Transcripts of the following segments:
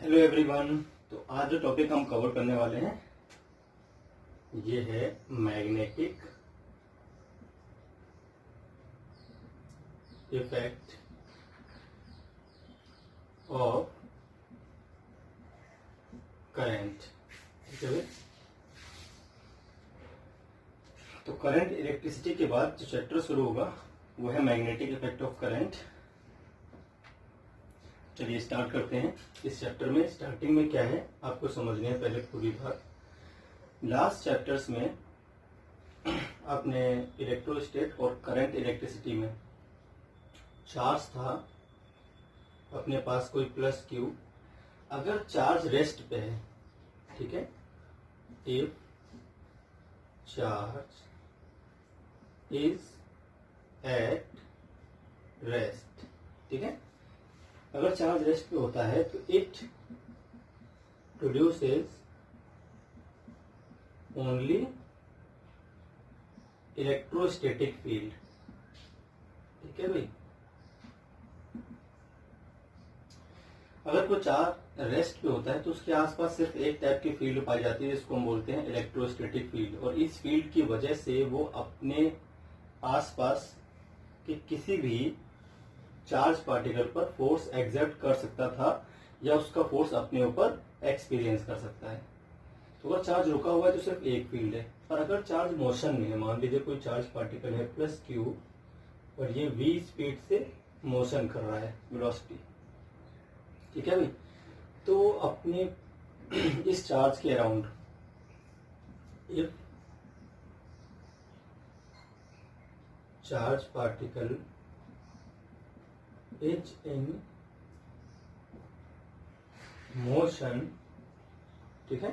Hello everyone. तो आज जो टॉपिक हम कवर करने वाले हैं ये है मैग्नेटिक इफेक्ट ऑफ करंट। ठीक है भाई। तो करंट इलेक्ट्रिसिटी के बाद जो चैप्टर शुरू होगा वो है मैग्नेटिक इफेक्ट ऑफ करंट। चलिए स्टार्ट करते हैं। इस चैप्टर में स्टार्टिंग में क्या है आपको समझने है पहले पूरी बात। लास्ट चैप्टर्स में आपने इलेक्ट्रोस्टेट और करंट इलेक्ट्रिसिटी में चार्ज था अपने पास कोई प्लस क्यू, अगर चार्ज रेस्ट पे है, ठीक है, if charge is at rest, ठीक है, अगर चार्ज रेस्ट पे होता है तो it produces only electrostatic field. ठीक है भाई। अगर कोई चार्ज रेस्ट पे होता है तो उसके आसपास सिर्फ एक टाइप की फील्ड पाई जाती है जिसको हम बोलते हैं इलेक्ट्रोस्टैटिक फील्ड, और इस फील्ड की वजह से वो अपने आसपास के किसी भी चार्ज पार्टिकल पर फोर्स एग्जर्ट कर सकता था या उसका फोर्स अपने ऊपर एक्सपीरियंस कर सकता है। तो अगर चार्ज रुका हुआ है तो सिर्फ एक फील्ड है, पर अगर चार्ज मोशन में है, मान लीजिए कोई चार्ज पार्टिकल है प्लस क्यू और ये v स्पीड से मोशन कर रहा है, वेलोसिटी, ठीक है भाई, तो अपने इस चार्ज के around if charge particle is in motion, ठीक है,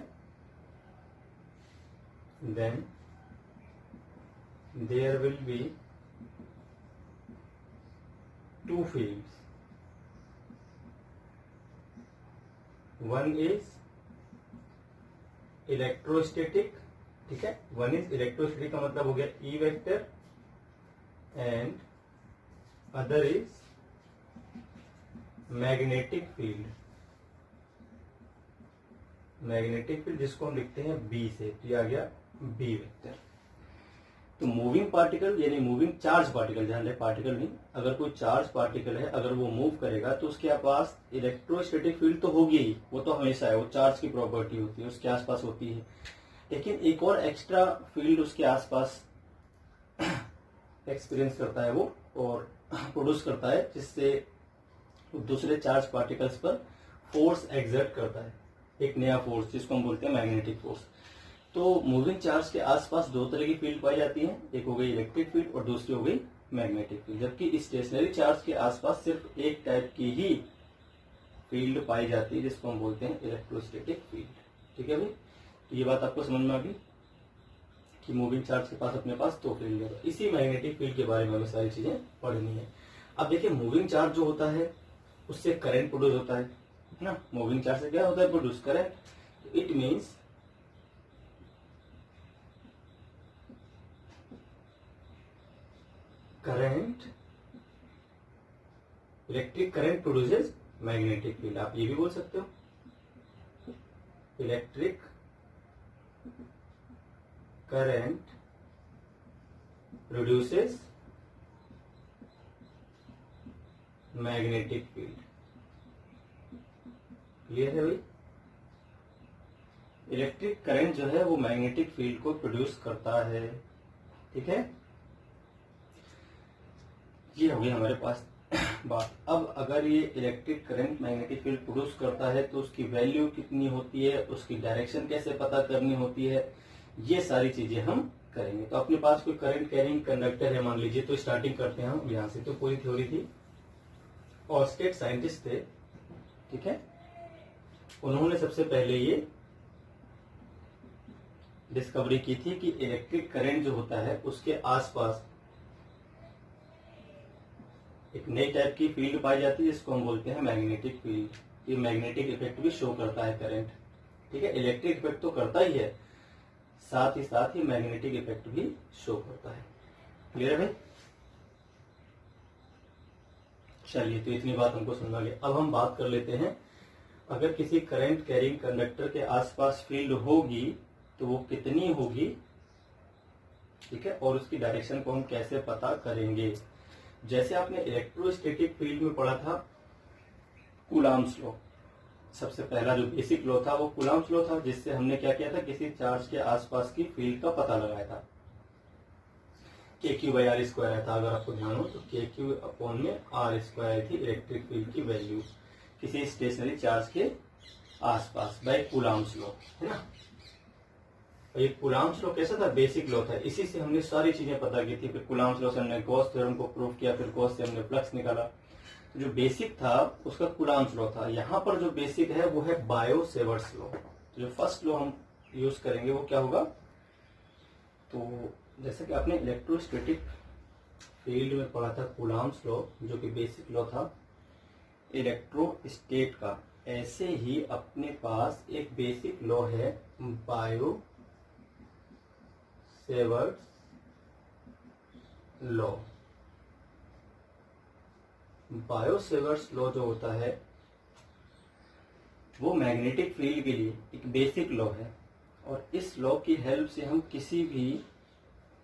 then there will be two fields. One is electrostatic, ठीक है, one is electrostatic का मतलब हो गया E vector, and other is magnetic field. Magnetic field जिसको हम लिखते हैं बी से, तो ये आ गया बी वेक्टर। तो मूविंग पार्टिकल यानी मूविंग चार्ज पार्टिकल, ध्यान रहे पार्टिकल नहीं, अगर कोई चार्ज पार्टिकल है अगर वो मूव करेगा तो उसके पास इलेक्ट्रोस्टैटिक फील्ड तो होगी ही, वो तो हमेशा है, वो चार्ज की प्रॉपर्टी होती है, उसके आसपास होती है, लेकिन एक और एक्स्ट्रा फील्ड उसके आसपास एक्सपीरियंस करता है वो और प्रोड्यूस करता है, जिससे दूसरे चार्ज पार्टिकल्स पर फोर्स एग्जर्ट करता है, एक नया फोर्स जिसको हम बोलते हैं मैग्नेटिक फोर्स। तो मूविंग चार्ज के आसपास दो तरह की फील्ड पाई जाती है, एक हो गई इलेक्ट्रिक फील्ड और दूसरी हो गई मैग्नेटिक फील्ड, जबकि स्टेशनरी चार्ज के आसपास सिर्फ एक टाइप की ही फील्ड पाई जाती है जिसको हम बोलते हैं इलेक्ट्रोस्टैटिक फील्ड। ठीक है भाई। तो ये बात आपको समझ में आ गई कि मूविंग चार्ज के पास अपने पास दो फील्ड है। इसी मैग्नेटिक फील्ड के बारे में हमें सारी चीजें पढ़नी है। अब देखिए मूविंग चार्ज जो होता है उससे करंट प्रोड्यूस होता है ना। मूविंग चार्ज से क्या होता है? Produce current. It means current, electric current produces magnetic field. आप ये भी बोल सकते हो electric current produces magnetic field. Clear है भाई। इलेक्ट्रिक करंट जो है वो मैग्नेटिक फील्ड को प्रोड्यूस करता है। ठीक है, ये हो गई हमारे पास बात। अब अगर ये electric current magnetic field produce करता है तो उसकी वैल्यू कितनी होती है, उसकी डायरेक्शन कैसे पता करनी होती है, ये सारी चीजें हम करेंगे। तो अपने पास कोई करंट कैरिंग कंडक्टर है मान लीजिए, तो स्टार्टिंग करते हैं हम यहां से। तो पूरी थ्योरी थी, ऑर्स्टेड साइंटिस्ट थे, ठीक है, उन्होंने सबसे पहले ये डिस्कवरी की थी कि इलेक्ट्रिक करंट जो होता है उसके आसपास एक नई टाइप की फील्ड पाई जाती है जिसको हम बोलते हैं मैग्नेटिक फील्ड। ये मैग्नेटिक इफेक्ट भी शो करता है करंट। ठीक है, इलेक्ट्रिक इफेक्ट तो करता ही है, साथ ही मैग्नेटिक इफेक्ट भी शो करता है। क्लियर है भाई। चलिए, तो इतनी बात हमको समझ आ गई। अब हम बात कर लेते हैं अगर किसी करंट कैरिंग कंडक्टर के आसपास फील्ड होगी तो वो कितनी होगी, ठीक है, और उसकी डायरेक्शन को हम कैसे पता करेंगे। जैसे आपने इलेक्ट्रोस्टैटिक फील्ड में पढ़ा था कूलॉम्स लॉ, सबसे पहला जो बेसिक लॉ था वो कूलॉम्स लॉ था, जिससे हमने क्या किया था, किसी चार्ज के आसपास की फील्ड का पता लगाया था। KQ/R² था, अगर आपको ध्यान हो तो KQ/R² थी इलेक्ट्रिक फील्ड की वैल्यू किसी स्टेशनरी चार्ज के आसपास बाय कूलॉम्स लॉ, है ना। ये कूलॉम्स लॉ कैसा था, बेसिक लॉ था, इसी से हमने सारी चीजें पता की थी। फिर कूलॉम्स लॉ से हमने गॉस थ्योरम को प्रूव किया, फिर गॉस से हमने फ्लक्स निकाला। तो जो बेसिक था उसका कूलॉम्स लॉ था। यहाँ पर जो बेसिक है वो है बायो-सेवर्ट्स लॉ। तो जो फर्स्ट लॉ हम यूज करेंगे वो क्या होगा, तो जैसे कि आपने इलेक्ट्रोस्टैटिक फील्ड में पढ़ा था कूलॉम्स लॉ, जो कि बेसिक लॉ था इलेक्ट्रोस्टैट का, ऐसे ही अपने पास एक बेसिक लॉ है बायो-सेवर्ट्स लॉ। बायो-सेवर्ट्स लॉ जो होता है वो मैग्नेटिक फील्ड के लिए एक बेसिक लॉ है, और इस लॉ की हेल्प से हम किसी भी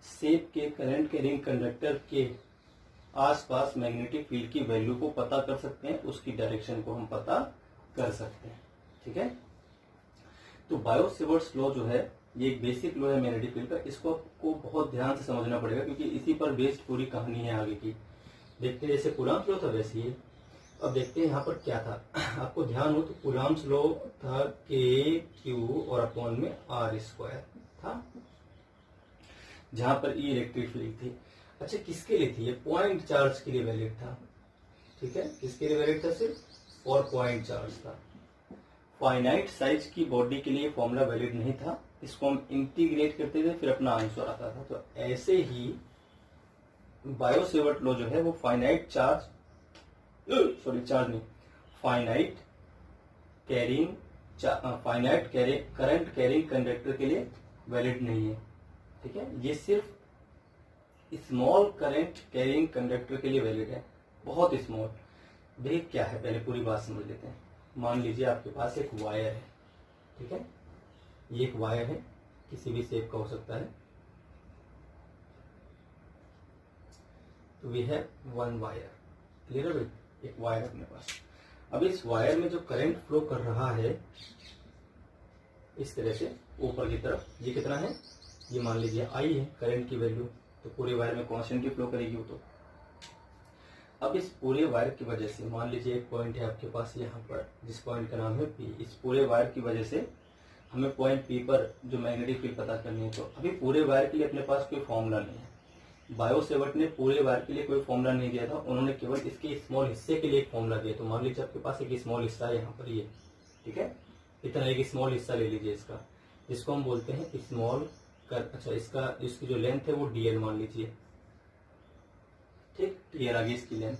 शेप के करंट कैरिंग कंडक्टर के आसपास मैग्नेटिक फील्ड की वैल्यू को पता कर सकते हैं, उसकी डायरेक्शन को हम पता कर सकते हैं, ठीक है। तो बायो-सेवर्ट्स लॉ जो है ये एक बेसिक लॉ है मैग्नेटिक फील्ड का। इसको आपको बहुत ध्यान से समझना पड़ेगा क्योंकि इसी पर बेस्ड पूरी कहानी है आगे की। देखते हैं जैसे कूलॉम्स लॉ था वैसे ही। अब देखते हैं यहाँ पर क्या था। आपको ध्यान हो तो कूलॉम्स लॉ था KQ/R² था, जहां पर ई इलेक्ट्रिक फील्ड थी। अच्छा, किसके लिए थी ये, पॉइंट चार्ज के लिए वैलिड था, ठीक है। किसके लिए वैलिड था, सिर्फ और पॉइंट चार्ज था। फाइनाइट साइज की बॉडी के लिए फॉर्मूला वैलिड नहीं था, इसको हम इंटीग्रेट करते थे फिर अपना आंसर आता था। तो ऐसे ही बायो-सेवर्ट लॉ जो है वो फाइनाइट चार्ज नहीं, फाइनाइट करंट कैरिंग कंडक्टर के लिए वैलिड नहीं है, ठीक है। ये सिर्फ स्मॉल करंट कैरिंग कंडक्टर के लिए वैलिड है, बहुत स्मॉल। देखिए क्या है, पहले पूरी बात समझ लेते हैं। मान लीजिए आपके पास एक वायर है, ठीक है, ये एक वायर है, किसी भी शेप का हो सकता है। तो we have one wire, clear है भाई, एक वायर अपने पास। अब इस वायर में जो करंट फ्लो कर रहा है इस तरह से ऊपर की तरफ, ये कितना है, ये मान लीजिए I है करंट की वैल्यू, तो पूरे वायर में कांस्टेंट फ्लो करेगी वो। तो अब इस पूरे वायर की वजह से मान लीजिए एक पॉइंट है आपके पास यहाँ पर, जिस पॉइंट का नाम है P। इस पूरे वायर की वजह से हमें पॉइंट P पर जो मैग्नेटिक फील्ड पता करनी है। तो अभी पूरे वायर के लिए अपने पास कोई फॉर्मूला नहीं है। बायो-सेवर्ट ने पूरे वायर के लिए कोई फॉर्मूला नहीं दिया था, उन्होंने केवल इसके स्मॉल हिस्से के लिए एक फॉर्मूला दिया। तो मान लीजिए आपके पास एक स्मॉल हिस्सा है यहाँ पर, ये, ठीक है, इतना एक स्मॉल हिस्सा ले लीजिए इसका, जिसको हम बोलते हैं स्मॉल अच्छा, इसकी जो लेंथ है वो DL मान लीजिए, ठीक, क्लियर आ गई इसकी लेंथ।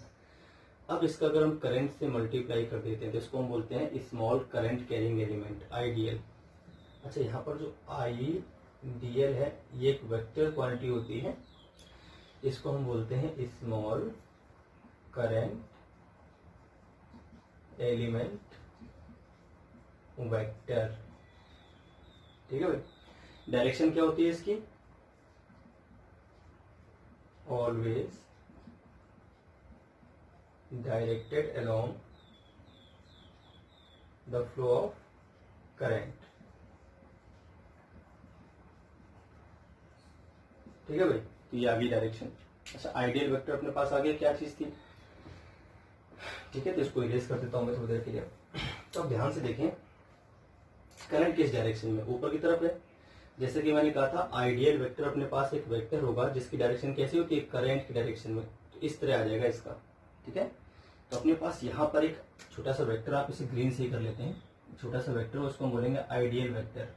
अब इसका अगर हम करंट से मल्टीप्लाई कर देते हैं तो इसको हम बोलते हैं small current carrying element, IDL। अच्छा, यहाँ पर जो IDL है ये एक वेक्टर क्वांटिटी होती है, इसको हम बोलते हैं स्मॉल करंट एलिमेंट वेक्टर, ठीक है भाई। डायरेक्शन क्या होती है इसकी, always directed along the flow of current, ठीक है भाई। तो ये आ गई डायरेक्शन। अच्छा, आइडियल वेक्टर अपने पास आ गया, क्या चीज थी, ठीक है। तो इसको इरेज कर देता हूं मैं थोड़ी देर के लिए। तो अब ध्यान से देखें, करंट किस डायरेक्शन में, ऊपर की तरफ है। जैसे कि मैंने कहा था आइडियल वेक्टर अपने पास एक वेक्टर होगा जिसकी डायरेक्शन कैसी होती है, करंट की डायरेक्शन में। तो इस तरह आ जाएगा इसका, ठीक है। तो अपने पास यहाँ पर एक छोटा सा वेक्टर, आप इसे ग्रीन से ही कर लेते हैं, छोटा सा वेक्टर, उसको हम बोलेंगे आइडियल वेक्टर,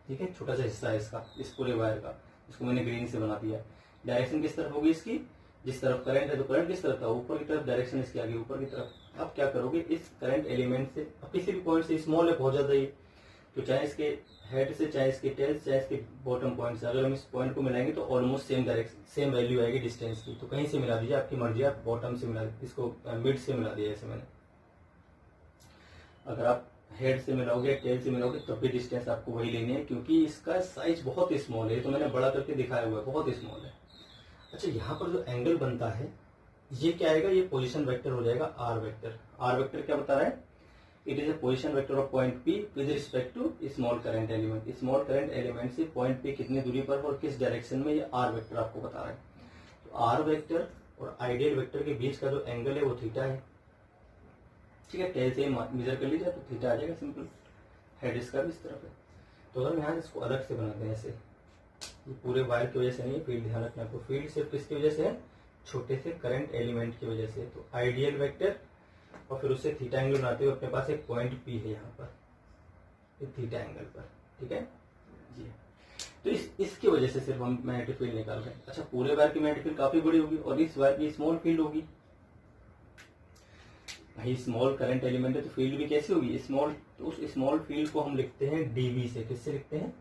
ठीक है। छोटा सा हिस्सा है इसका, इस पूरे वायर का, इसको मैंने ग्रीन से बना दिया। डायरेक्शन किस तरफ होगी इसकी, जिस तरफ करंट है तो करंट किस तरफ था, ऊपर की तरफ, डायरेक्शन इसकी आगे ऊपर की तरफ। आप क्या करोगे, इस करंट एलिमेंट से, अब किसी भी पॉइंट से, स्मॉल है बहुत ज्यादा ही, तो चाहे इसके हेड से, चाहे इसके टेल, चाहे इसके बॉटम पॉइंट से, अगर हम इस पॉइंट को मिलाएंगे तो almost same direction, same value आएगी डिस्टेंस की। तो कहीं से मिला दीजिए, आपकी मर्जी, आप बॉटम से मिला, इसको मिड से मिला दिया जैसे मैंने। अगर आप हेड से मिलाओगे टेल से मिलाओगे तब भी डिस्टेंस आपको वही लेनी है, क्योंकि इसका साइज बहुत स्मॉल है। तो मैंने बड़ा करके दिखाया हुआ है, बहुत स्मॉल है। अच्छा, यहाँ पर जो एंगल बनता है ये क्या आएगा, ये पोजीशन वेक्टर हो जाएगा आर वेक्टर। आर वेक्टर क्या बता रहा है, it is a position vector of point P with respect to small current element. Small current element से पॉइंट पी कितनी दूरी पर और किस डायरेक्शन में, ये आर वेक्टर आपको बता रहा है। तो आर वेक्टर और आइडियल वेक्टर के बीच का जो एंगल है वो थीटा है। ठीक है, टेल से मेजर कर लीजिए तो थीटा आ जाएगा सिंपल। हेड इसका भी इस तरफ है। तो अगर हम यहाँ इसको अलग से बनाते हैं ऐसे, ये पूरे वायर की वजह से नहीं, फील्ड ध्यान रखना आपको, फील्ड सिर्फ किसकी वजह से है, छोटे से करंट एलिमेंट की वजह से। तो आइडियल वेक्टर और फिर उससे थीटा एंगल बनाते हुए अपने पास एक पॉइंट पी है यहाँ पर, ये थीटा एंगल पर। ठीक है जी। तो इसकी वजह से सिर्फ हम मैग्नेटिक फील्ड निकाल रहे हैं। अच्छा, पूरे वायर की मैग्नेटिक फील्ड काफी बड़ी होगी और इस वायर की स्मॉल फील्ड होगी। भाई स्मॉल करंट एलिमेंट है तो फील्ड भी कैसी होगी, स्मॉल। तो उस स्मॉल फील्ड को हम लिखते हैं डीबी से। किससे लिखते हैं,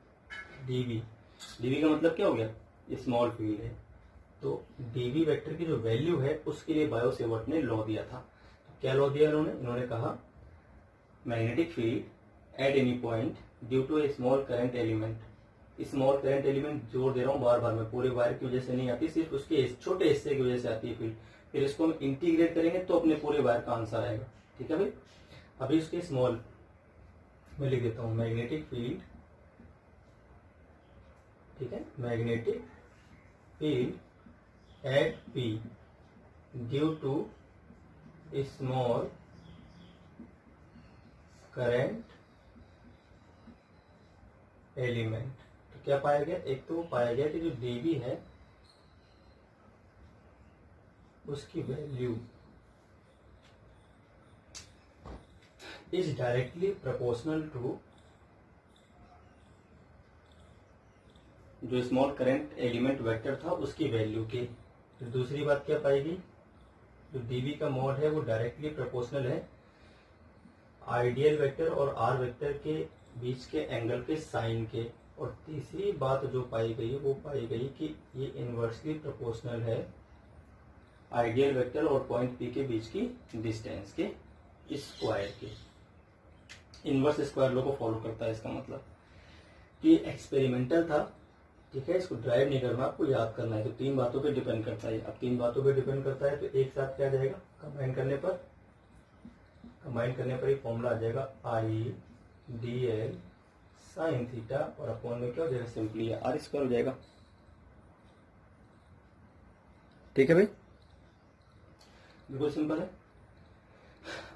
डीबी। डीबी का मतलब क्या हो गया, स्मॉल फील्ड है। तो डीबी वेक्टर की जो वैल्यू है उसके लिए बायो सेवर्ट ने लॉ दिया था। तो क्या लॉ दिया इन्होंने कहा magnetic field at any point due to a small current element. Small current element जोड़ दे रहा हूँ बार बार, में पूरे वायर की वजह से नहीं आती, सिर्फ उसके छोटे हिस्से की वजह से आती है फील्ड। फिर इसको हम इंटीग्रेट करेंगे तो अपने पूरे वायर का आंसर आएगा। ठीक है भाई, अभी इसके स्मॉल में लिख देता हूं मैग्नेटिक फील्ड। ठीक है, magnetic field at P due to small current element. तो क्या पाया गया, एक तो पाया गया कि जो डीबी है उसकी value is directly proportional to जो स्मॉल करंट एलिमेंट वेक्टर था उसकी वैल्यू के। तो दूसरी बात क्या पाएगी, जो डीबी का मॉड है वो डायरेक्टली प्रोपोर्शनल है आइडियल वेक्टर और आर वेक्टर के बीच के एंगल के साइन के। और तीसरी बात जो पाई गई वो पाई गई कि ये इनवर्सली प्रोपोर्शनल है आइडियल वेक्टर और पॉइंट पी के बीच की डिस्टेंस के स्क्वायर के। इनवर्स स्क्वायर लॉ को फॉलो करता है। इसका मतलब कि एक्सपेरिमेंटल था। ठीक है, इसको ड्राइव नहीं करना, आपको याद करना है। तो तीन बातों पे डिपेंड करता है। अब तीन बातों पे डिपेंड करता है तो एक साथ क्या जाएगा, कंबाइन करने पर एक फॉर्मूला आ जाएगा I D l sine theta और अपॉन में क्या हो जाएगा, सिंपली आर स्क्वायर हो जाएगा। ठीक है भाई, बिल्कुल सिंपल है।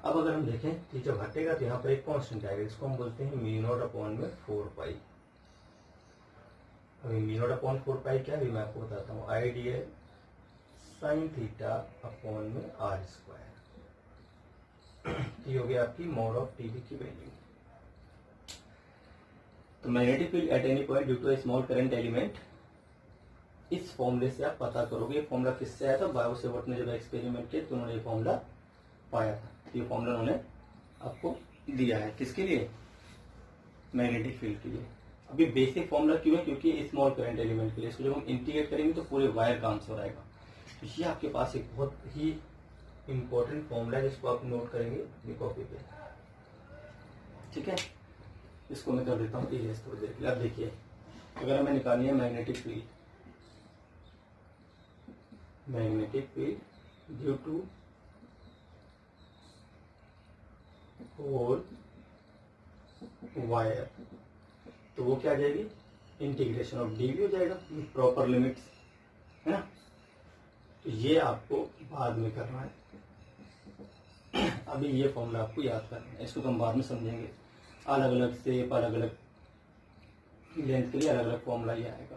अब अगर हम देखें कि जब हटेगा तो यहाँ पर एक कांस्टेंट आएगा, इसको हम बोलते हैं म्यू नॉट अपॉन में 4 पाई। अभी म्यू नॉट अपॉन 4 पाई क्या है, मैं आपको बताता हूँ। I D l sine theta upon में आर स्क्वायर। ये हो गया आपकी मॉड ऑफ टीवी की वैल्यू। तो magnetic field at any point due to a small current element, इस फॉर्मूले से आप पता करोगे। ये फॉर्मूला किससे आया था, बायो सेवर्ट ने जब एक्सपेरिमेंट किया तो उन्होंने ये फॉर्मूला पाया था। ये फॉर्मूला उन्होंने आपको दिया है किसके लिए, मैग्नेटिक फील्ड के लिए। अभी बेसिक फॉर्मूला क्यों है, क्योंकि स्मॉल करंट एलिमेंट के लिए। इसको जब हम इंटीग्रेट करेंगे तो पूरे वायर का आंसर आएगा। तो ये आपके पास एक बहुत ही इंपॉर्टेंट फॉर्मूला है जिसको आप नोट करेंगे अपनी कॉपी पे। ठीक है, इसको मैं कर देता हूँ इरेज थोड़ी देर के लिए। अब देखिए, अगर हमें निकालनी है magnetic field due to whole wire, तो वो क्या आ जाएगी, इंटीग्रेशन ऑफ डीवी हो जाएगा, प्रॉपर लिमिट्स है ना। तो ये आपको बाद में करना है, अभी ये फॉर्मूला आपको याद करना है। इसको तो हम बाद में समझेंगे। अलग अलग शेप, अलग अलग लेंथ के लिए अलग अलग फॉर्मूला ये आएगा।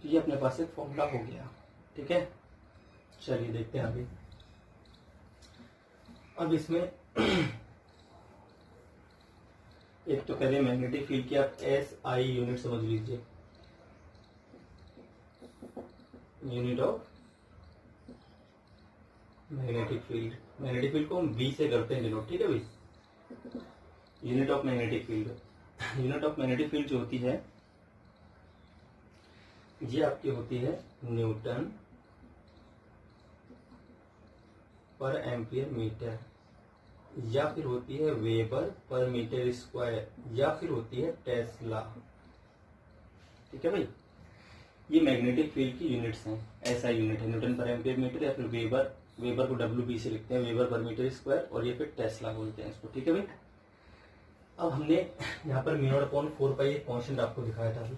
तो ये अपने पास एक फॉर्मूला हो गया। ठीक है, चलिए देखते हैं अभी। अब इसमें एक तो कह रहे हैं मैग्नेटिक फील्ड की आप एस आई यूनिट समझ लीजिए, unit of magnetic field. Magnetic field को हम बी से करते हैं डिनोट। ठीक है भाई, unit of magnetic field. Unit of magnetic field जो होती है ये आपकी होती है न्यूटन पर एम्पियर मीटर या फिर होती है वेबर पर मीटर स्क्वायर, या फिर होती है टेस्ला। ठीक है भाई, ये मैग्नेटिक फील्ड की यूनिट्स हैं। ऐसा यूनिट है न्यूटन पर एम्पियर मीटर, या फिर वेबर, वेबर को WB से लिखते हैं, वेबर पर मीटर स्क्वायर, और ये फिर टेस्ला बोलते हैं इसको। ठीक है भाई, अब हमने यहाँ पर म्यू नॉट अपॉन 4 पाई एक कॉन्स्टेंट आपको दिखाया था अभी,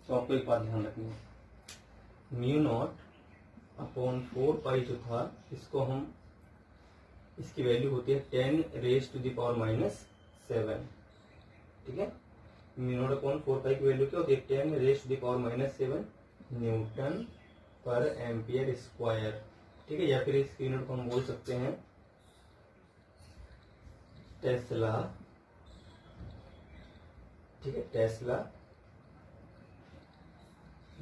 तो आपको एक बात ध्यान रखनी है, म्यू नॉट अपॉन 4 पाई जो था, इसको हम, इसकी वैल्यू होती है 10⁻⁻⁷। ठीक है, म्यू नॉट अपॉन 4 पाई की वैल्यू क्या होती है, 10⁻⁻⁷ न्यूटन पर एम्पियर स्क्वायर। ठीक है, या फिर इस यूनिट को हम बोल सकते हैं टेस्ला। ठीक है, टेस्ला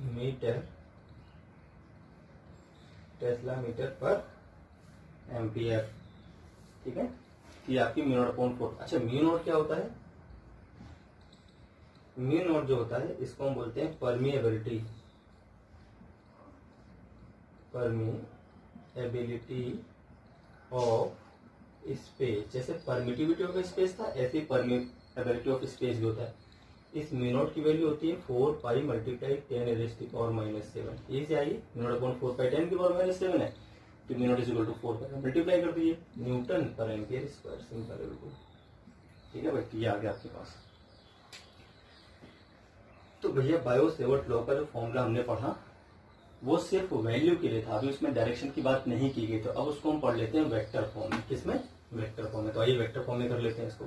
मीटर, टेस्ला मीटर पर एम्पियर। ठीक है, ये आपकी म्यू नॉट अपॉन 4। अच्छा, म्यू नॉट क्या होता है, म्यू नॉट जो होता है इसको हम बोलते हैं परमिएबिलिटी, परमिएबिलिटी ऑफ स्पेस। जैसे परमिटिविटी ऑफ स्पेस था, ऐसे परमिएबिलिटी ऑफ स्पेस भी होता है। इस म्यू नॉट की वैल्यू होती है 4 पाई मल्टीप्लाई 10⁻⁻⁷। ये से I, mu naught upon 4 pi 10⁻⁻⁷ है, तो mu naught is equal to 4 pi multiply कर दीजिए न्यूटन पर एम्पियर स्क्वायर, सिंपल है बिल्कुल। ठीक है भाई, ये आ गया आपके पास। तो भैया बायो सेवर्ट लॉ का जो फॉर्मूला हमने पढ़ा वो सिर्फ वैल्यू के लिए था, अभी उसमें डायरेक्शन की बात नहीं की गई, तो अब उसको हम पढ़ लेते हैं वेक्टर फॉर्म में। किसमें, वेक्टर फॉर्म में। तो आइए वेक्टर फॉर्म में कर लेते हैं इसको।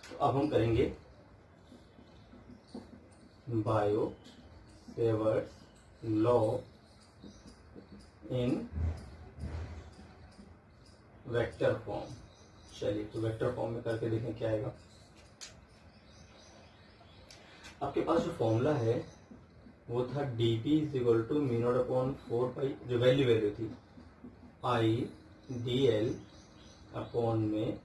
तो अब हम करेंगे bio Savart law in vector form. चलिए, तो वेक्टर फॉर्म में करके देखें क्या आएगा। आपके पास जो फॉर्मूला है वो था dP is equal to mu naught upon 4 pi, जो वैल्यू थी I/dl अपॉन में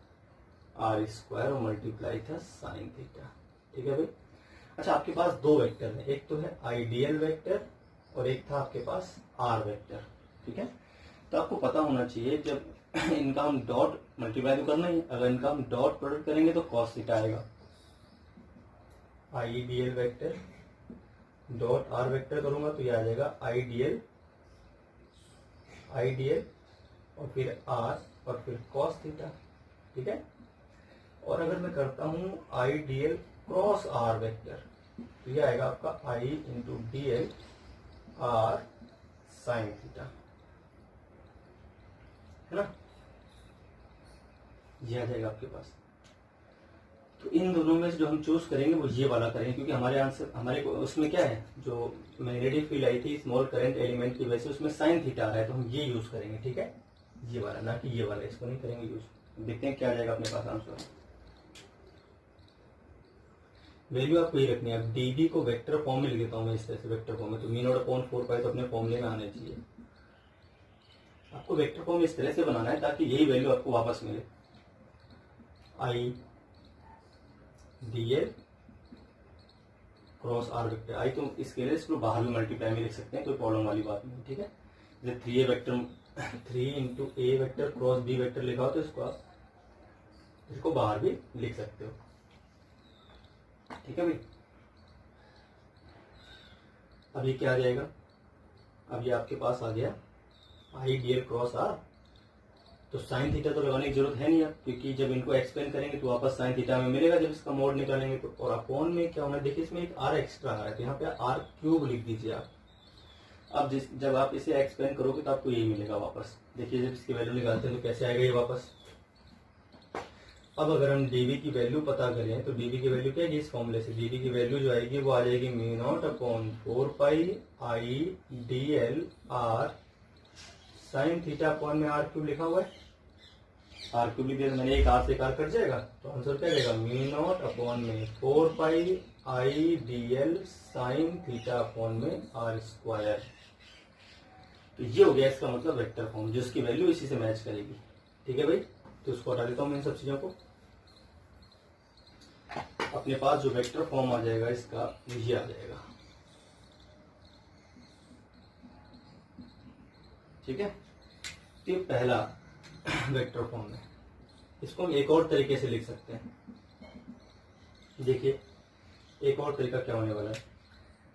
r स्क्वायर और मल्टीप्लाई था साइन थीटा। ठीक है भाई। अच्छा, आपके पास दो वेक्टर है, एक तो है आइडियल वेक्टर और एक था आपके पास r वेक्टर। ठीक है, तो आपको पता होना चाहिए जब इनका हम डॉट मल्टीप्लाई तो करना ही, अगर इनका हम डॉट प्रोडक्ट करेंगे तो कॉस थीटा आएगा। Ideal vector dot r vector करूंगा तो ये आ जाएगा आइडियल, आइडियल और फिर r और फिर कॉस थीटा। ठीक है, और अगर मैं करता हूं आइडियल क्रॉस r वेक्टर तो ये आएगा आपका I into dl r sine theta, है ना, ये आ जाएगा आपके पास। तो इन दोनों में से जो हम चूज करेंगे वो ये वाला करेंगे, क्योंकि हमारे आंसर, हमारे उसमें क्या है, जो मैग्नेटिक फील्ड आई थी स्मॉल करंट एलिमेंट की वजह से उसमें साइन थीटा आ रहा है, तो हम ये यूज करेंगे। ठीक है, ये वाला, ना कि ये वाला, इसको नहीं करेंगे यूज। देखते हैं क्या आ जाएगा अपने पास आंसर। वैल्यू आपको ये रखनी है। अब dB को वेक्टर फॉर्म में लिख देता हूँ मैं इस तरह से, वेक्टर फॉर्म में, तो म्यू नॉट अपॉन 4 पाई तो अपने फॉर्मूले में आने चाहिए। आपको वेक्टर फॉर्म इस तरह से बनाना है ताकि यही वैल्यू आपको वापस मिले। I dl cross r vector, I तो इसके लिए इसको बाहर भी मल्टीप्लाई में लिख सकते हैं, कोई प्रॉब्लम वाली बात नहीं। ठीक है, जैसे 3a vector 3 into a vector cross b vector लिखा हो तो इसको आप, इसको बाहर भी लिख सकते हो। ठीक है भाई, अब ये क्या आ जाएगा, अब ये आपके पास आ गया आई dl क्रॉस r। तो साइन थीटा तो लगाने की जरूरत है नहीं अब, क्योंकि जब इनको एक्सप्लेन करेंगे तो वापस साइन थीटा में मिलेगा जब इसका मोड निकालेंगे तो। और अपॉन में क्या होना है, देखिए इसमें एक r एक्स्ट्रा आ रहा है, तो यहाँ पे r क्यूब लिख दीजिए आप। अब जब आप इसे एक्सप्लेन करोगे तो आपको यही मिलेगा वापस। देखिए जब इसकी वैल्यू निकालते हैं तो कैसे आएगा ये वापस। अब अगर हम dB की वैल्यू पता करें तो dB की वैल्यू क्या है, इस फॉर्मूले से dB की वैल्यू जो आएगी वो आ जाएगी mu naught upon 4 pi I dl r sign theta upon में r क्यूब लिखा हुआ है, r क्यूब लिख दिया मैंने, एक r से कार कट जाएगा तो आंसर क्या आएगा, म्यू नॉट अपॉन में 4 पाई I dl sign theta upon में r स्क्वायर। तो ये हो गया इसका मतलब वेक्टर फॉर्म, जिसकी वैल्यू इसी से मैच करेगी। ठीक है भाई, तो उसको हटा देता हूं मैं इन सब चीजों को। अपने पास जो वेक्टर फॉर्म आ जाएगा इसका ये आ जाएगा। ठीक है, तो ये पहला वेक्टर फॉर्म है। इसको हम एक और तरीके से लिख सकते हैं। देखिए एक और तरीका क्या होने वाला है,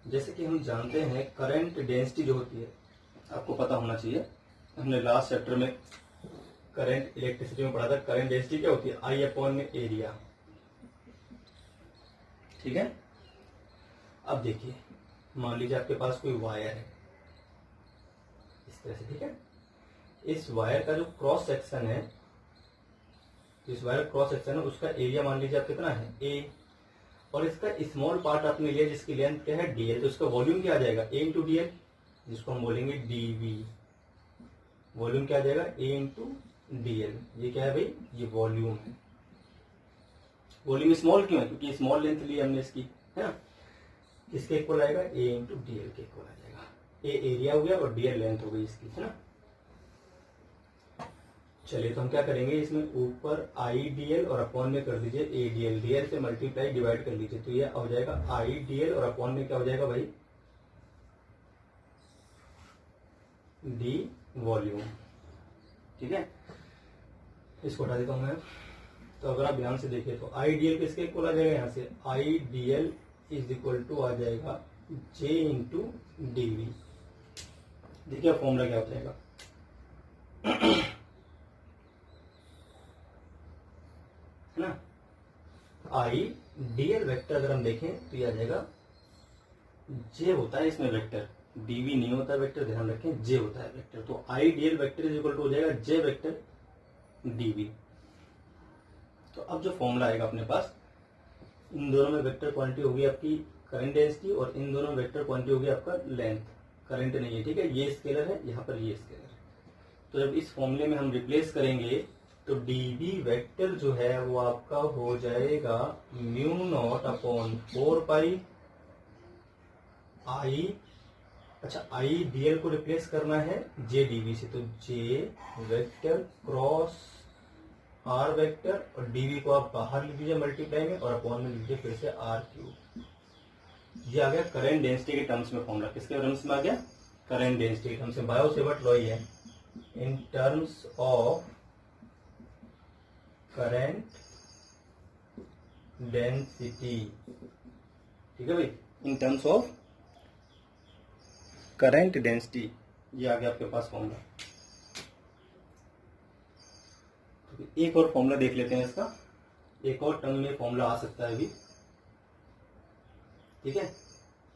जैसे कि हम जानते हैं करंट डेंसिटी जो होती है, आपको पता होना चाहिए, हमने लास्ट चैप्टर में करंट इलेक्ट्रिसिटी में पढ़ा था। करंट डेंसिटी क्या होती है, आई अपॉन में एरिया। ठीक है। अब देखिए मान लीजिए आपके पास कोई वायर है इस तरह से। ठीक है। इस वायर का जो क्रॉस सेक्शन है, इस वायर क्रॉस सेक्शन है उसका एरिया मान लीजिए आप कितना है, ए, और इसका स्मॉल पार्ट आपने लिया जिसकी लेंथ क्या है, डीएल, तो इसका वॉल्यूम क्या आ जाएगा, ए इंटू डीएल, जिसको हम बोलेंगे डीवी। वॉल्यूम क्या आ जाएगा, ए इंटू डीएल। ये क्या है भाई, ये वॉल्यूम है। वॉल्यूम स्मॉल क्यों है, क्योंकि स्मॉल लेंथ ली हमने इसकी, है ना। किसके इक्वल आएगा, ए इंटू डीएल के इक्वल आ जाएगा। ए एरिया हो गया और डीएल लेंथ हो गई इसकी, है ना। चलिए तो हम क्या करेंगे, इसमें ऊपर आई डीएल और अपॉन में कर दीजिए ए डीएल। डीएल से मल्टीप्लाई डिवाइड कर लीजिए तो ये हो जाएगा आई डीएल और अपॉन में क्या हो जाएगा भाई, डी वॉल्यूम। ठीक है। इसको हटा देता हूं मैं। तो अगर आप ध्यान से देखिए तो आई डीएल किसके इक्वल आ जाएगा, यहां से आई डीएल इज इक्वल टू आ जाएगा जे इंटू डीवी। देखिए फॉर्मूला क्या हो जाएगा, है ना। आई डीएल वेक्टर अगर हम देखें तो ये आ जाएगा, जे होता है इसमें वेक्टर, डीवी नहीं होता वेक्टर, ध्यान रखें, जे होता है वेक्टर। तो I DL vector is equal to हो जाएगा जे वेक्टर डीवी। तो अब जो फॉर्मूला आएगा अपने पास, इन दोनों में वेक्टर क्वांटिटी होगी आपकी करंट डेंसिटी और इन दोनों में वेक्टर क्वांटिटी होगी आपका लेंथ। करंट नहीं है, ठीक है, ये स्केलर है, यहाँ पर ये स्केलर है। तो जब इस फॉर्मूले में हम रिप्लेस करेंगे तो डीवी वेक्टर जो है वो आपका हो जाएगा म्यू नॉट अपॉन 4 पाई आई, अच्छा आई डीएल को रिप्लेस करना है जे डीवी से, तो जे वेक्टर क्रॉस आर वेक्टर और डीवी को आप बाहर लिख दीजिए मल्टीप्लाई में और अपॉन में लिख दीजिए फिर से आर क्यूब। ये आ गया करंट डेंसिटी के टर्म्स में फॉर्मूला। किसके टर्म्स में आ गया, करंट डेंसिटी के टर्म्स में। बायो सेवर्ट लॉ ही है, in terms of current density. ठीक है भाई, in terms of current density, ये आ गया आपके पास फॉर्मूला। एक और फॉर्मूला देख लेते हैं इसका, एक और टर्म में फॉर्मूला आ सकता है अभी। ठीक है,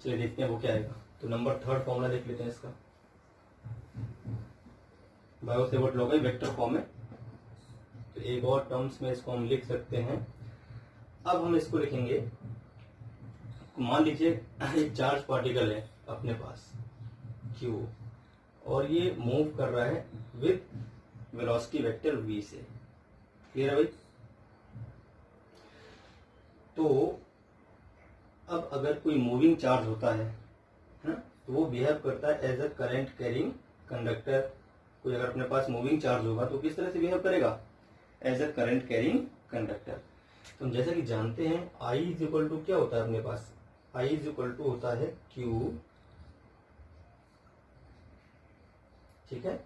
चलिए देखते हैं वो क्या आएगा। तो नंबर 3 फॉर्मूला देख लेते हैं इसका। बायो सेवर्ट लॉ का वेक्टर फॉर्म है, तो एक और टर्म्स में इसको हम लिख सकते हैं। अब हम इसको लिखेंगे, मान लीजिए एक चार्ज पार्टिकल है अपने पास Q और ये मूव कर रहा है विद वेलोसिटी वेक्टर v से। क्लियर है भाई। तो अब अगर कोई मूविंग चार्ज होता है ना, तो वो बिहेव करता है as a current carrying conductor. कोई अगर अपने पास मूविंग चार्ज होगा तो किस तरह से बिहेव करेगा, as a current carrying conductor. तो हम जैसा कि जानते हैं आई इज इक्वल टू क्या होता है अपने पास, आई इज इक्वल टू होता है क्यू, ठीक है,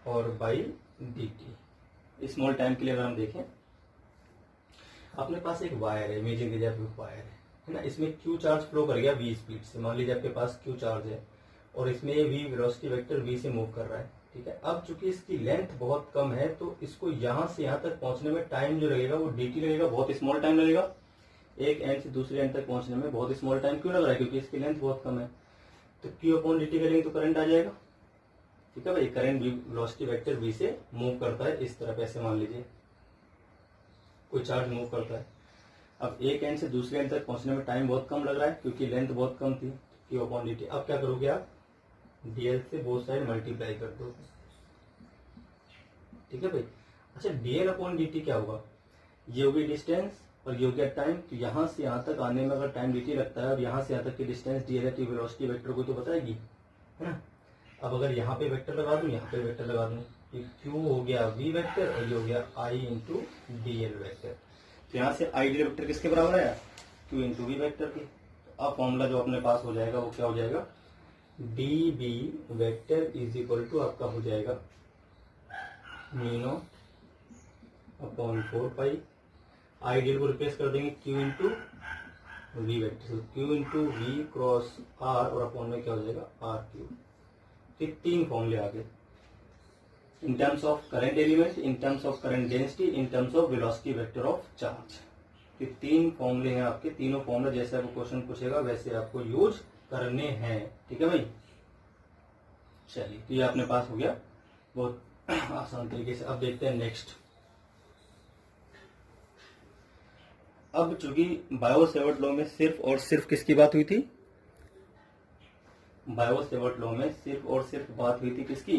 और by D T. Small time के लिए अगर हम देखें, अपने पास एक वायर है, इमेजिन कीजिए आपके वायर है ना, इसमें क्यू चार्ज फ्लो कर गया v स्पीड से। मान लीजिए आपके पास क्यू चार्ज है और इसमें ये v वेलोसिटी वेक्टर v से मूव कर रहा है। ठीक है, अब चूंकि इसकी लेंथ बहुत कम है तो इसको यहां से यहां तक पहुंचने में टाइम जो लगेगा वो dt लगेगा, बहुत स्मॉल टाइम लगेगा। एक एंड से दूसरे एंड तक पहुंचने में बहुत स्मॉल टाइम क्यों लग रहा है, क्योंकि इसकी लेंथ बहुत कम है। तो क्यू अपॉन dt करेंगे तो करंट आ जाएगा। ठीक है भाई, करंट वेलोसिटी वेक्टर v से मूव करता है इस तरफ। ऐसे मान लीजिए कोई चार्ज मूव करता है, अब एक एंड से दूसरे एंड तक पहुंचने में टाइम बहुत कम लग रहा है क्योंकि लेंथ बहुत कम थी, क्यू अपॉन डी टी। अब क्या करोगे आप, डीएल से बोथ साइड मल्टीप्लाई कर दो। ठीक है भाई। अच्छा, डीएल अपॉन डी टी क्या होगा, ये होगी डिस्टेंस और ये हो गया टाइम। तो यहाँ से यहाँ तक आने में अगर टाइम डी टी लगता है और यहाँ से यहाँ तक की डिस्टेंस डीएल है, तो वेलोसिटी वेक्टर को तो बताएगी, है ना। अब अगर यहाँ पे वेक्टर लगा दूं, यहाँ पे वेक्टर लगा दूं, ये क्यू हो गया वी वेक्टर और ये हो गया आई इंटू डी एल वेक्टर। तो यहाँ से आई डी एल वेक्टर किसके बराबर है, क्यू इंटू वी वेक्टर की। तो अब फॉर्मूला जो अपने पास हो जाएगा वो क्या हो जाएगा, d B vector is equal to आपका हो जाएगा म्यू अपॉन 4 पाई, आइडियल को रिप्लेस कर देंगे q into v vector, q into v cross r और अपॉन में क्या हो जाएगा आर क्यू। फिर 3 फॉर्मूले आ गए in terms of current element, in terms of current density, in terms of velocity vector of charge. ये 3 फॉर्मूले हैं आपके, तीनों फॉर्मूले जैसे आपको क्वेश्चन पूछेगा वैसे आपको यूज करने हैं। ठीक है भाई, चलिए तो ये अपने पास हो गया बहुत आसान तरीके से। अब देखते हैं नेक्स्ट। अब चूंकि बायो-सेवर्ट लॉ में सिर्फ और सिर्फ किसकी बात हुई थी, बायो-सेवर्ट लॉ में सिर्फ और सिर्फ बात हुई थी किसकी,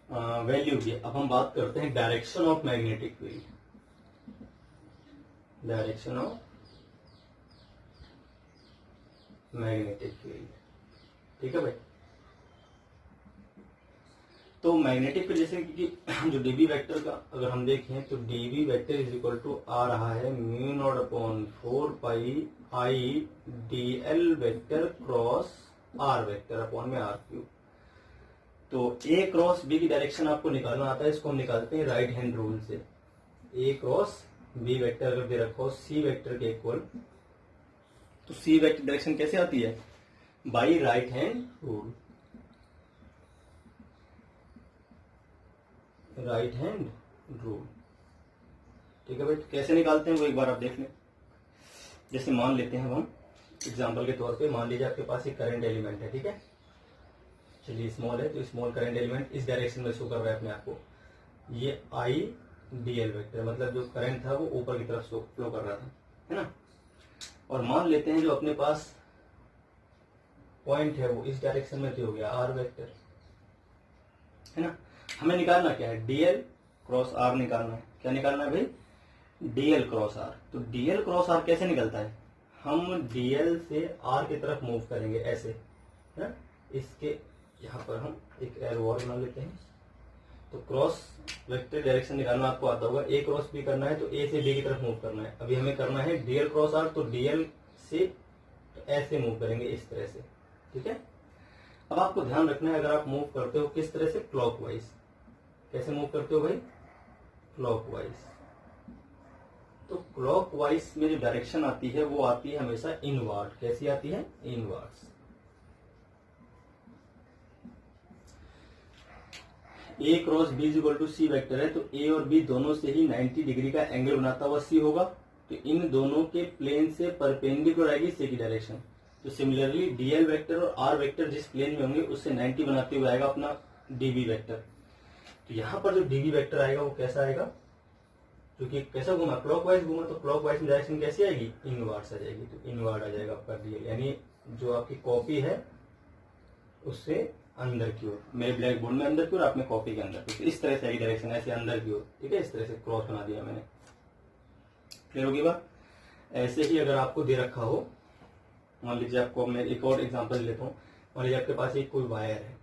वैल्यू की। अब हम बात करते हैं direction of magnetic field, direction of magnetic field. ठीक है भाई, तो मैग्नेटिक फील्ड जैसे कि जो डीबी वेक्टर का अगर हम देखें तो DB vector is equal to आ रहा है mu naught upon 4 pi I D L vector cross R vector upon में आर क्यू। तो ए क्रॉस बी की डायरेक्शन आपको निकालना आता है, इसको हम निकालते हैं राइट हैंड रूल से। ए क्रॉस बी वेक्टर अगर दे रखा हो सी वेक्टर के इक्वल, तो सी वेक्टर डायरेक्शन कैसे आती है, by right hand rule, right hand rule. ठीक है भाई, तो कैसे निकालते हैं वो एक बार आप देख लें। जैसे मान लेते हैं हम एग्जांपल के तौर पे, मान लीजिए आपके पास एक करंट एलिमेंट है। ठीक है, चलिए स्मॉल है तो स्मॉल करंट एलिमेंट इस डायरेक्शन में शो कर रहा है अपने आप को। ये आई डी एल वेक्टर मतलब जो करंट था वो ऊपर की तरफ फ्लो कर रहा था, है ना। और मान लेते हैं जो अपने पास पॉइंट है वो इस डायरेक्शन में हो गया आर वेक्टर, है ना। हमें निकालना क्या है, डीएल क्रॉस आर निकालना है। क्या निकालना है भाई, डीएल क्रॉस आर। तो डीएल क्रॉस आर कैसे निकलता है, हम डीएल से आर की तरफ मूव करेंगे ऐसे, है ना। इसके यहाँ पर हम एक एरो और बना लेते हैं। तो क्रॉस वेक्टर डायरेक्शन निकालना आपको आता होगा, ए क्रॉस बी करना है तो ए से बी की तरफ मूव करना है। अभी हमें करना है डीएल क्रॉस आर, तो डीएल से ऐसे मूव करेंगे इस तरह से। ठीक है, अब आपको ध्यान रखना है अगर आप मूव करते हो किस तरह से, क्लॉकवाइज। कैसे मूव करते हो भाई, क्लॉकवाइज। तो क्लॉकवाइज में जो डायरेक्शन आती है वो आती है हमेशा इनवर्ड। कैसी आती है, inwards. A cross B is equal to C vector है, तो ए और बी दोनों से ही 90 डिग्री का एंगल बनाता हुआ सी होगा। तो इन दोनों के प्लेन से परपेंडिकुलर आएगी सी की डायरेक्शन। तो सिमिलरली डीएल वेक्टर और आर वेक्टर जिस प्लेन में होंगे उससे 90 बनाते हुए आएगा अपना डीबी वेक्टर। तो यहाँ पर जो डीबी वेक्टर आएगा वो कैसा आएगा, क्योंकि कैसा घूमा, क्लॉकवाइज घूमा, तो क्लॉकवाइज में डायरेक्शन कैसी आएगी, इनवर्ड्स आ जाएगी। तो इनवर्ड आ जाएगा आपका डीएल, यानी जो आपकी कॉपी है उससे अंदर की ओर। मेरे ब्लैक बोर्ड में अंदर की ओर, आप में कॉपी के अंदर। तो इस तरह से आएगी डायरेक्शन, ऐसे अंदर की ओर। ठीक है, इस तरह से क्रॉस बना दिया मैंने। क्लियर होगी बात। ऐसे ही अगर आपको दे रखा हो, मान लीजिए आपको, मैं एक और एग्जांपल लेता हूँ। मान लीजिए आपके पास एक कोई वायर है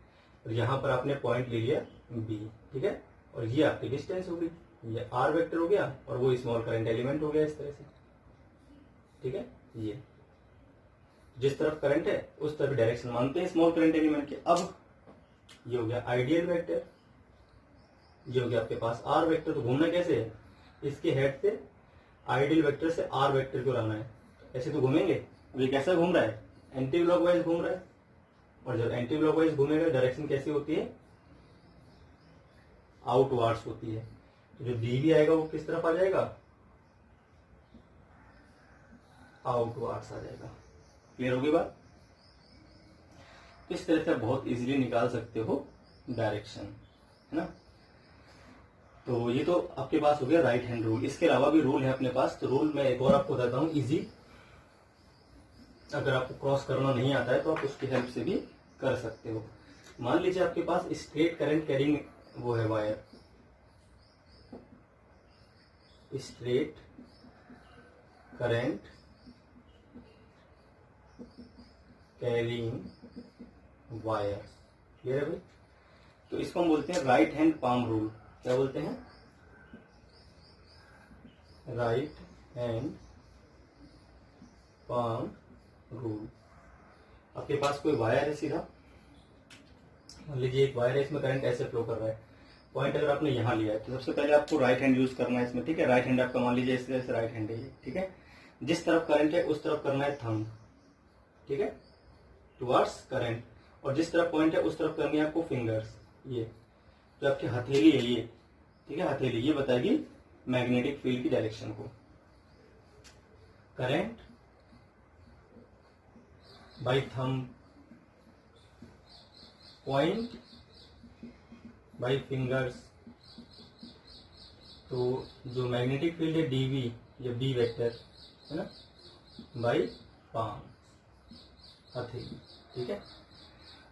और यहाँ पर आपने पॉइंट ले लिया बी, ठीक है, और ये आपकी डिस्टेंस हो गई, ये आर वेक्टर हो गया और वो स्मॉल करंट एलिमेंट हो गया इस तरह से। ठीक है, ये जिस तरफ करंट है उस तरफ डायरेक्शन मानते हैं स्मॉल करंट एलिमेंट के। अब ये हो गया आइडियल वेक्टर, ये हो गया आपके पास आर वेक्टर। तो घूमना कैसे है, इसके हेड से आइडियल वेक्टर से आर वेक्टर को लाना है, ऐसे तो घूमेंगे। अब ये कैसा घूम रहा है, एंटी क्लॉकवाइज घूम रहा है। और जब एंटी क्लॉकवाइज घूमेगा डायरेक्शन कैसी होती है, आउटवर्ड्स होती है। तो जो डीबी आएगा वो किस तरफ आ जाएगा, आउटवर्ड्स आ जाएगा। क्लियर होगी बात। इस तरह से बहुत इजीली निकाल सकते हो डायरेक्शन, है ना। तो ये तो आपके पास हो गया राइट हैंड रूल। इसके अलावा भी रूल है अपने पास। तो रूल मैं एक और आपको बताता हूँ इजी, अगर आपको क्रॉस करना नहीं आता है तो आप उसकी हेल्प से भी कर सकते हो। मान लीजिए आपके पास स्ट्रेट करंट कैरिंग वो है wire, straight current carrying wire. Clear है भाई। तो इसको हम बोलते हैं राइट हैंड पाम रूल। क्या बोलते हैं, राइट हैंड पाम रूल। आपके पास कोई वायर है सीधा, मान लीजिए एक वायर है, इसमें करंट ऐसे फ्लो कर रहा है। पॉइंट अगर आपने यहाँ लिया है तो सबसे पहले आपको राइट हैंड यूज करना है इसमें, ठीक है। राइट हैंड आपका मान लीजिए इस तरह से राइट हैंड है ये, ठीक है। जिस तरफ करंट है उस तरफ करना है थंब, ठीक है, टुवर्ड्स करंट। और जिस तरफ पॉइंट है उस तरफ करनी है आपको फिंगर्स, ये जो आपकी हथेली है ये, ठीक है, हथेली ये बताएगी मैग्नेटिक फील्ड की डायरेक्शन को। Current by thumb, point by fingers. तो जो मैग्नेटिक फील्ड है डीवी या बी वेक्टर है ना, बाय पाम, हथेली, ठीक है।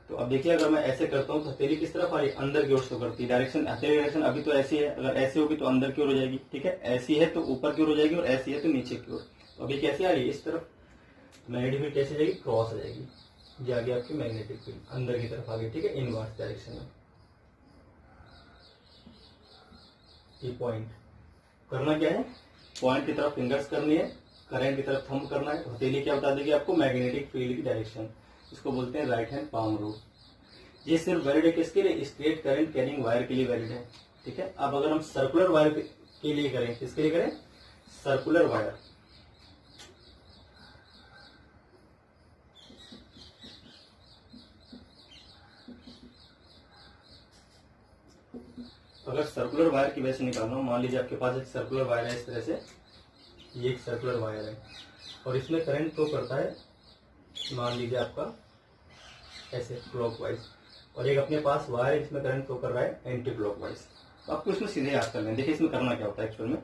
तो अब देखिए अगर मैं ऐसे करता हूँ तो हथेली किस तरफ आ रही है, अंदर की ओर शो करती है। डायरेक्शन, हथेली डायरेक्शन अभी तो ऐसी है, अगर ऐसी होगी तो अंदर की ओर हो जाएगी, ठीक है। ऐसी है तो ऊपर की ओर हो जाएगी और ऐसी है तो नीचे की ओर। तो अभी कैसी आ रही है, इस तरफ। मैग्नेटिक फील्ड कैसे जाएगी, क्रॉस आ जाएगी। ये आ गया आपकी मैग्नेटिक फील्ड, अंदर की तरफ आ गई, ठीक है, इनवर्स डायरेक्शन में। ये पॉइंट करना क्या है, पॉइंट की तरफ फिंगर्स करनी है, करंट की तरफ थंब करना है। हथेली क्या बता देगी आपको, मैग्नेटिक फील्ड की डायरेक्शन। इसको बोलते हैं राइट हैंड पाम रूल। ये सिर्फ वैलिड है किसके लिए, स्ट्रेट करंट कैरिंग वायर के लिए वैलिड है, ठीक है। अब अगर हम सर्कुलर वायर के लिए करें, किसके लिए करें, सर्कुलर वायर। अगर सर्कुलर वायर की वजह से निकालना हो, मान लीजिए आपके पास एक सर्कुलर वायर है इस तरह से, ये एक सर्कुलर वायर है और इसमें करंट फ्लो करता है, मान लीजिए आपका ऐसे क्लॉकवाइज, और एक अपने पास वायर है जिसमें करंट फ्लो कर रहा है एंटी क्लॉकवाइज। तो आपको इसमें सीधे याद कर लें। देखिए इसमें करना क्या होता है, एक्चुअल में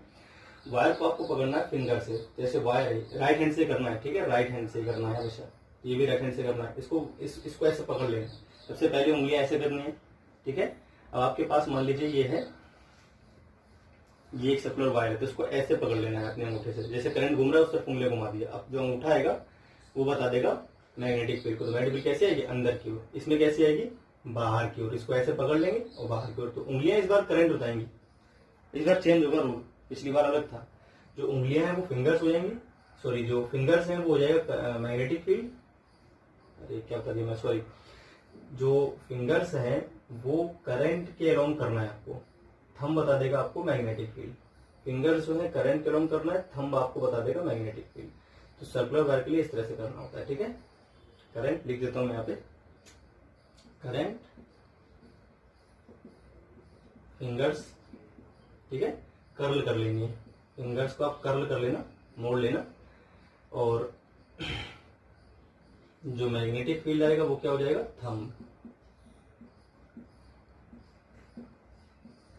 वायर को आपको पकड़ना है फिंगर से, जैसे वायर है राइट हैंड से करना है, ठीक है, राइट हैंड से करना है हमेशा, ये भी राइट हैंड से करना है। इसको ऐसे पकड़ लेना, सबसे पहले उंगलियां ऐसे करनी है, ठीक है। अब आपके पास मान लीजिए ये है, ये एक सर्कुलर वायर है, तो इसको ऐसे पकड़ लेना है अपने अंगूठे से, जैसे करंट घूम रहा है उस तरफ उंगली घुमा दिया। अब जो अंगूठा आएगा वो बता देगा मैग्नेटिक फील्ड को। तो मैग्नेटिक फील्ड कैसे आएगी, अंदर की ओर। इसमें कैसी आएगी, बाहर की ओर। इसको ऐसे पकड़ लेंगे और बाहर की ओर। तो उंगलियां इस बार करंट बताएंगी, इस बार चेंज होगा रूल, पिछली बार अलग था। जो उंगलियां हैं वो फिंगर्स हो जाएंगी, सॉरी जो फिंगर्स हैं वो हो जाएगा मैग्नेटिक फील्ड। अरे क्या कर दिया मैं, सॉरी, जो फिंगर्स हैं वो करंट के अलोंग करना है आपको, थंब बता देगा आपको मैग्नेटिक फील्ड। फिंगर्स जो है करंट के अलोंग करना है, थंब आपको बता देगा मैग्नेटिक फील्ड। तो सर्कुलर वायर के लिए इस तरह से करना होता है, ठीक है। करंट लिख देता हूं मैं यहाँ पे, करंट फिंगर्स, ठीक है, कर्ल कर लेनी है, फिंगर्स को आप कर्ल कर लेना, मोड़ लेना। और जो मैग्नेटिक फील्ड आएगा वो क्या हो जाएगा, थंब,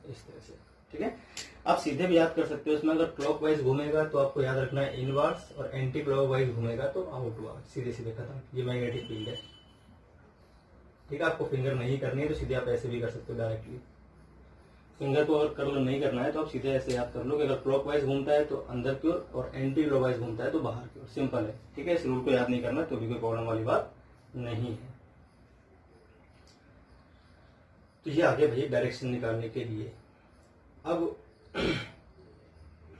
इस तरह से, ठीक है। आप सीधे भी याद कर सकते हो। इसमें अगर क्लॉकवाइज घूमेगा तो आपको याद रखना है इनवर्स, और एंटी क्लॉकवाइज घूमेगा तो आउटवर्ड, सीधे सीधे खत्म। ये मैग्नेटिक फील्ड है, ठीक है। आपको फिंगर नहीं करनी है तो सीधे आप ऐसे भी कर सकते हो डायरेक्टली। फिंगर को अगर कर्ल नहीं करना है तो आप सीधे ऐसे याद कर लो कि अगर क्लॉकवाइज घूमता है तो अंदर की ओर और एंटी क्लॉकवाइज घूमता है तो बाहर की ओर। सिंपल है, ठीक है। इस रूल को याद नहीं करना तो भी कोई प्रॉब्लम वाली बात नहीं है। तो ये आगे भाई डायरेक्शन निकालने के लिए। अब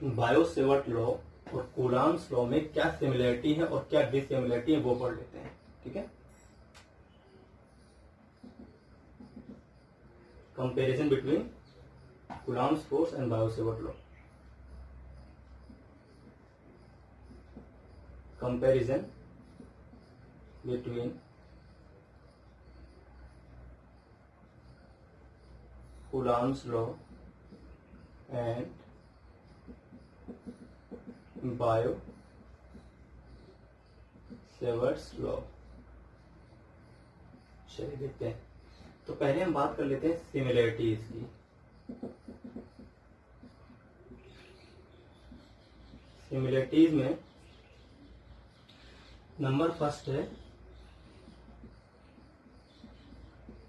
बायो-सेवर्ट लॉ और कूलॉम्स लॉ में क्या सिमिलरिटी है और क्या डिसिमिलरिटी है वो पढ़ लेते हैं, ठीक है। Comparison between Coulomb's force and Biot-Savart law. Comparison between Coulomb's law and bio-Savart's law. चलिए देखते हैं। तो पहले हम बात कर लेते हैं सिमिलरिटीज की। सिमिलरिटीज में नंबर फर्स्ट है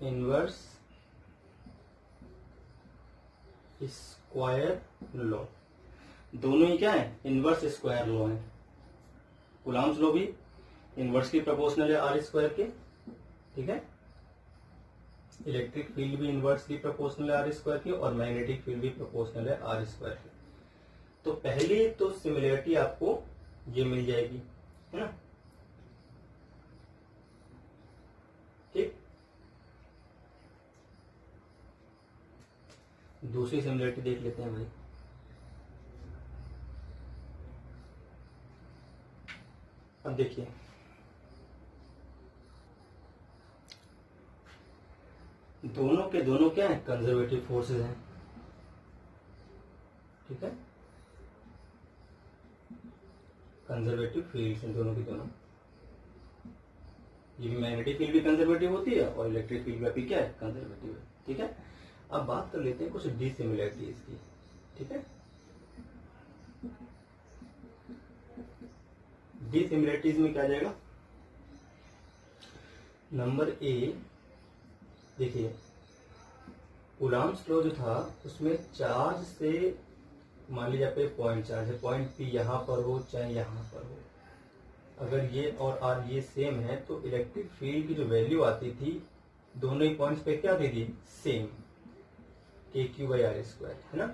इनवर्स स्क्वायर लॉ। दोनों ही क्या है, इनवर्स स्क्वायर लॉ है। कूलॉम्स लॉ भी इनवर्सली प्रोपोर्शनल है आर स्क्वायर के, ठीक है। इलेक्ट्रिक फील्ड भी इनवर्सली प्रोपोर्शनल है आर स्क्वायर की, और मैग्नेटिक फील्ड भी प्रोपोर्शनल है आर स्क्वायर की। तो पहली तो सिमिलरिटी आपको ये मिल जाएगी, है ना। दूसरी सिमिलरिटी देख लेते हैं भाई। अब देखिए, दोनों के दोनों क्या है, कंजर्वेटिव फोर्सेस हैं, ठीक है, कंजर्वेटिव फील्ड्स हैं दोनों की दोनों। ये भी मैग्नेटिक फील्ड भी कंजर्वेटिव होती है और इलेक्ट्रिक फील्ड भी क्या है, कंजर्वेटिव है, ठीक है। अब बात कर लेते हैं कुछ डिसिमिलरिटीज की, ठीक है। डिसिमिलरिटीज में क्या आ जाएगा, नंबर ए, देखिए कूलॉम्स लॉ जो था उसमें चार्ज से, मान लीजिए पे पॉइंट चार्ज है, पॉइंट पी यहाँ पर हो चाहे यहाँ पर हो, अगर ये और आर ये सेम है तो इलेक्ट्रिक फील्ड की जो वैल्यू आती थी दोनों ही पॉइंट्स पे क्या आती थी, सेम, के क्यू बाई आर स्क्वायर, है ना।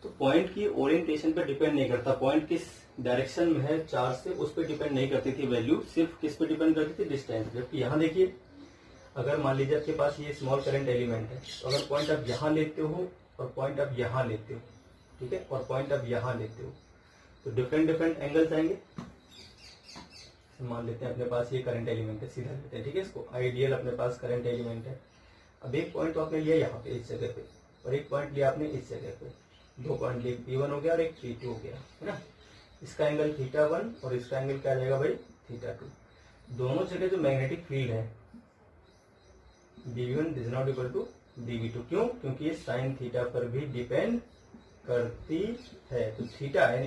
तो पॉइंट की ओरिएंटेशन पे डिपेंड नहीं करता, पॉइंट किस डायरेक्शन में है चार्ज से उस पर डिपेंड नहीं करती थी वैल्यू, सिर्फ किस पे डिपेंड करती थी, डिस्टेंस। जबकि यहाँ देखिए, अगर मान लीजिए आपके पास ये स्मॉल करंट एलिमेंट है, तो अगर पॉइंट आप यहाँ लेते हो और पॉइंट आप यहाँ लेते हो, ठीक है, और पॉइंट आप यहाँ लेते हो, तो डिफरेंट डिफरेंट एंगल्स आएंगे। मान लेते हैं अपने पास ये करंट एलिमेंट है, सीधा लेते हैं, ठीक है, इसको आइडियल अपने पास करंट एलिमेंट है। अब एक पॉइंट तो आपने लिया यहाँ पे इस जगह पे, और एक पॉइंट लिया आपने इस जगह पे, दो पॉइंट लिए, P1 हो गया और एक P2 हो गया, है ना। इसका एंगल θ1 और इसका एंगल क्या आ जाएगा भाई, θ2। दोनों जगह जो मैग्नेटिक फील्ड है dV1 is not equal to dV2, क्यों, क्योंकि ये साइन थीटा पर भी डिपेंड करती है। तो थीटा है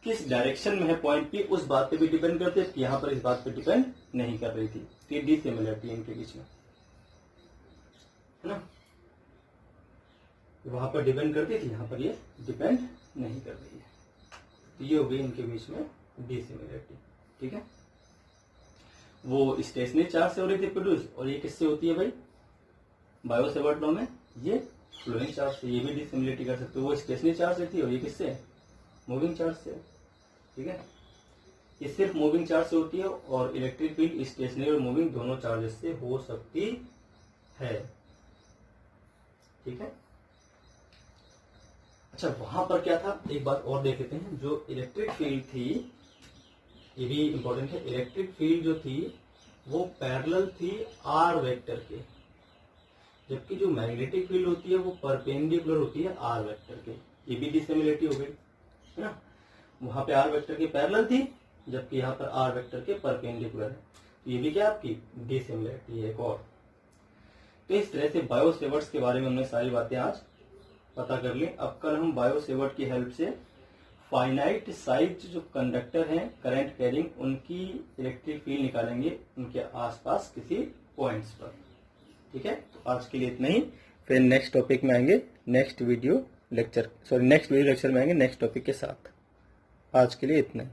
किस डायरेक्शन में है पॉइंट पी, उस बात पे भी डिपेंड करते हैं, यहाँ पर इस बात पे डिपेंड नहीं कर रही थी। तो ये डिसिमिलरिटी इनके बीच में, है ना, वहां पर डिपेंड करती थी, यहाँ पर ये डिपेंड नहीं कर रही है। तो ये हो गई इनके बीच में डिसिमिलरिटी, ठीक है। वो स्टेशनरी चार्ज से हो रही थी प्रोड्यूस, और ये किससे होती है भाई, बायो सेवर्ट लॉ में ये फ्लोइंग चार्ज से, ये भी डिसिमिलरिटी कर सकते हो। वो स्टेशनरी चार्ज से थी और ये किससे, मूविंग चार्ज से, ठीक है। ये सिर्फ मूविंग चार्ज से होती है, और इलेक्ट्रिक फील्ड स्टेशनरी और मूविंग दोनों चार्जेस से हो सकती है, ठीक है। अच्छा, वहां पर क्या था, एक बात और देख लेते हैं। जो इलेक्ट्रिक फील्ड थी, ये भी इंपॉर्टेंट है, इलेक्ट्रिक फील्ड जो थी वो पैरेलल थी आर वेक्टर के, जबकि जो मैग्नेटिक फील्ड होती है वो परपेंडिकुलर होती है आर वेक्टर के। ये भी डिसिमिलरिटी हो गई, है ना। वहां पे आर वेक्टर के पैरेलल थी, जबकि यहाँ पर आर वेक्टर के परपेंडिकुलर है। तो ये भी क्या आपकी डिसिमिलरिटी है एक और। तो इस तरह से बायो सेवर्ट्स के बारे में हमने सारी बातें आज पता कर ली। अब कल हम बायो सेवर्ट की हेल्प से फाइनाइट साइज जो कंडक्टर हैं करंट कैरिंग, उनकी इलेक्ट्रिक फील्ड निकालेंगे उनके आसपास किसी पॉइंट्स पर, ठीक है। तो आज के लिए इतना ही, फिर नेक्स्ट टॉपिक में आएंगे, नेक्स्ट वीडियो लेक्चर में आएंगे नेक्स्ट टॉपिक के साथ। आज के लिए इतना ही।